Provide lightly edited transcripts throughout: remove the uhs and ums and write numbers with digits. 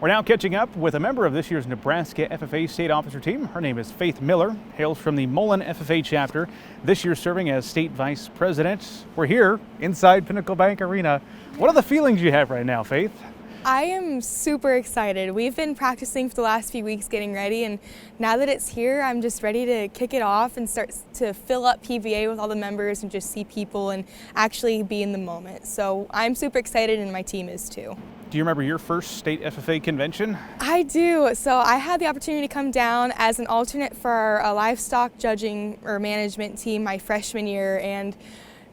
We're now catching up with a member of this year's Nebraska FFA State Officer team. Her name is Faith Miller, hails from the Mullen FFA Chapter, this year serving as State Vice President. We're here inside Pinnacle Bank Arena. What are the feelings you have right now, Faith? I am super excited. We've been practicing for the last few weeks getting ready, and now that it's here, I'm just ready to kick it off and start to fill up PVA with all the members and just see people and actually be in the moment. So I'm super excited, and my team is too. Do you remember your first state FFA convention? I do. So I had the opportunity to come down as an alternate for our livestock judging or management team my freshman year, and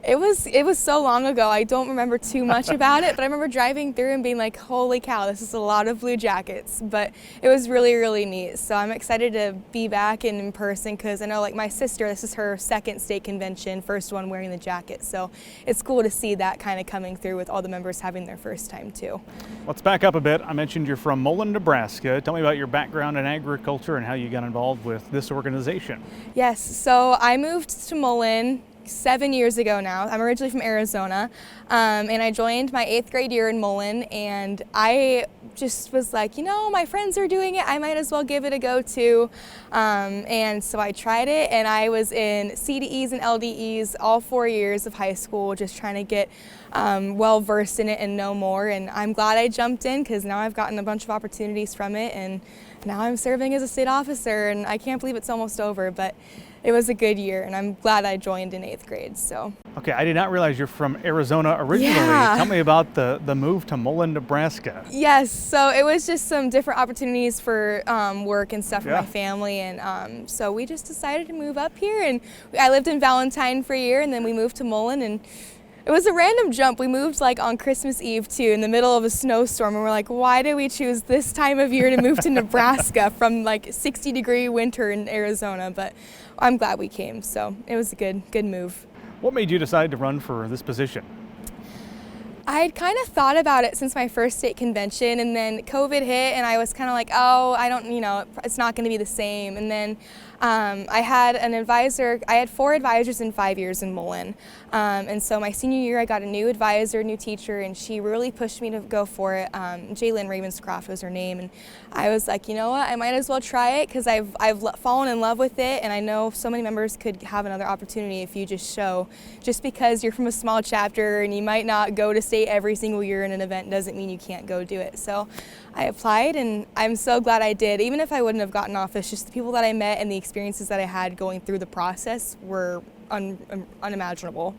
it was so long ago. I don't remember too much about it, but I remember driving through and being like, holy cow, this is a lot of blue jackets. But it was really, really neat. So I'm excited to be back in person because I know, like, my sister, this is her second state convention, first one wearing the jacket. So it's cool to see that kind of coming through with all the members having their first time too. Let's back up a bit. I mentioned you're from Mullen, Nebraska. Tell me about your background in agriculture and how you got involved with this organization. Yes, so I moved to Mullen 7 years ago now. I'm originally from Arizona, and I joined my 8th grade year in Mullen, and I just was like, you know, my friends are doing it, I might as well give it a go too. And so I tried it, and I was in CDEs and LDEs all 4 years of high school, just trying to get well versed in it and know more. And I'm glad I jumped in because now I've gotten a bunch of opportunities from it, and now I'm serving as a state officer, and I can't believe it's almost over, but it was a good year, and I'm glad I joined in 8th grade. So. Okay, I did not realize you're from Arizona originally. Yeah. Tell me about the move to Mullen, Nebraska. Yes, so it was just some different opportunities for work and stuff for Yeah. my family, and so we just decided to move up here. And I lived in Valentine for a year, and then we moved to Mullen, and it was a random jump. We moved like on Christmas Eve too, in the middle of a snowstorm, and we're like, why did we choose this time of year to move to Nebraska from like 60-degree winter in Arizona? But I'm glad we came, so it was a good move. What made you decide to run for this position? I had kind of thought about it since my first state convention, and then COVID hit, and I was kind of like, oh, I don't, it's not going to be the same. And then I had an advisor. I had 4 advisors in 5 years in Mullen, and so my senior year I got a new advisor, new teacher, and she really pushed me to go for it. Jalen Ravenscroft was her name, and I was like, you know what, I might as well try it because I've fallen in love with it, and I know so many members could have another opportunity if you just show. Just because you're from a small chapter and you might not go to state every single year in an event doesn't mean you can't go do it. So I applied, and I'm so glad I did. Even if I wouldn't have gotten office, just the people that I met and the experiences that I had going through the process were unimaginable.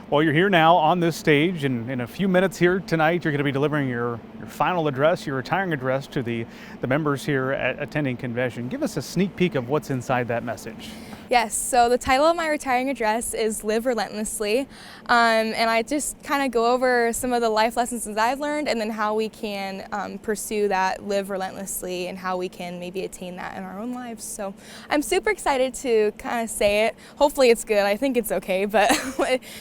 Well, you're here now on this stage, and in a few minutes here tonight, you're going to be delivering your final address, your retiring address to the members here attending convention. Give us a sneak peek of what's inside that message. Yes, so the title of my retiring address is Live Relentlessly, and I just kind of go over some of the life lessons that I've learned, and then how we can pursue that live relentlessly and how we can maybe attain that in our own lives. So I'm super excited to kind of say it. Hopefully it's good. I think it's okay, but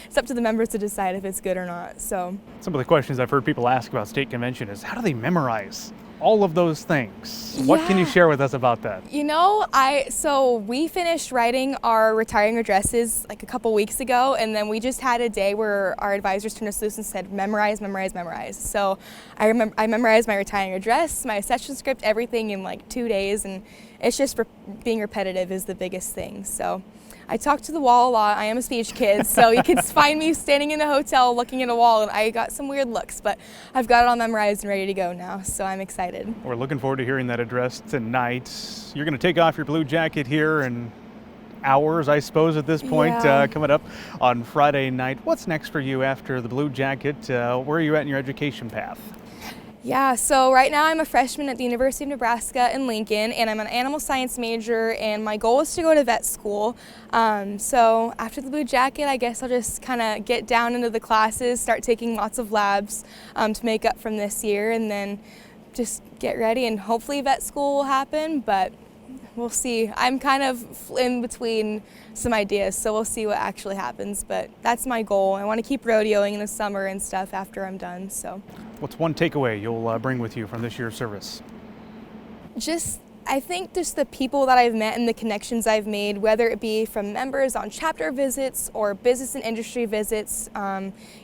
it's up to the members to decide if it's good or not. So some of the questions I've heard people ask about state convention is, how do they memorize all of those things? What can you share with us about that? You know, so we finished writing our retiring addresses like a couple weeks ago, and then we just had a day where our advisors turned us loose and said, memorize, memorize, memorize. So I memorized my retiring address, my session script, everything in like 2 days, and it's just being repetitive is the biggest thing. So I talk to the wall a lot. I am a speech kid, so you can find me standing in a hotel looking at a wall, and I got some weird looks, but I've got it all memorized and ready to go now, so I'm excited. We're looking forward to hearing that address tonight. You're going to take off your blue jacket here in hours, I suppose, at this point, coming up on Friday night. What's next for you after the blue jacket? Where are you at in your education path? Yeah, so right now I'm a freshman at the University of Nebraska in Lincoln, and I'm an animal science major, and my goal is to go to vet school. So after the blue jacket, I guess I'll just kind of get down into the classes, start taking lots of labs to make up from this year, and then just get ready, and hopefully vet school will happen, but we'll see. I'm kind of in between some ideas, so we'll see what actually happens, but that's my goal. I want to keep rodeoing in the summer and stuff after I'm done. So, what's one takeaway you'll bring with you from this year's service? Just I think just the people that I've met and the connections I've made, whether it be from members on chapter visits or business and industry visits,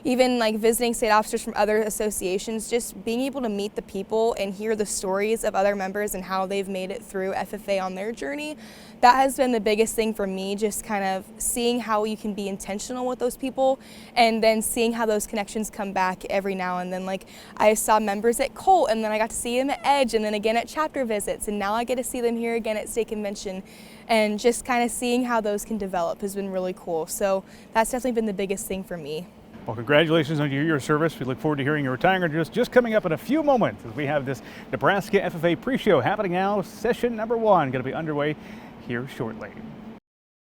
even like visiting state officers from other associations, just being able to meet the people and hear the stories of other members and how they've made it through FFA on their journey. That has been the biggest thing for me, just kind of seeing how you can be intentional with those people and then seeing how those connections come back every now and then. Like I saw members at Colt and then I got to see them at Edge and then again at chapter visits, and now I get to see them here again at State Convention, and just kind of seeing how those can develop has been really cool. So that's definitely been the biggest thing for me. Well, congratulations on your service. We look forward to hearing your retirement just coming up in a few moments as we have this Nebraska FFA pre-show happening now. Session number 1 going to be underway here shortly.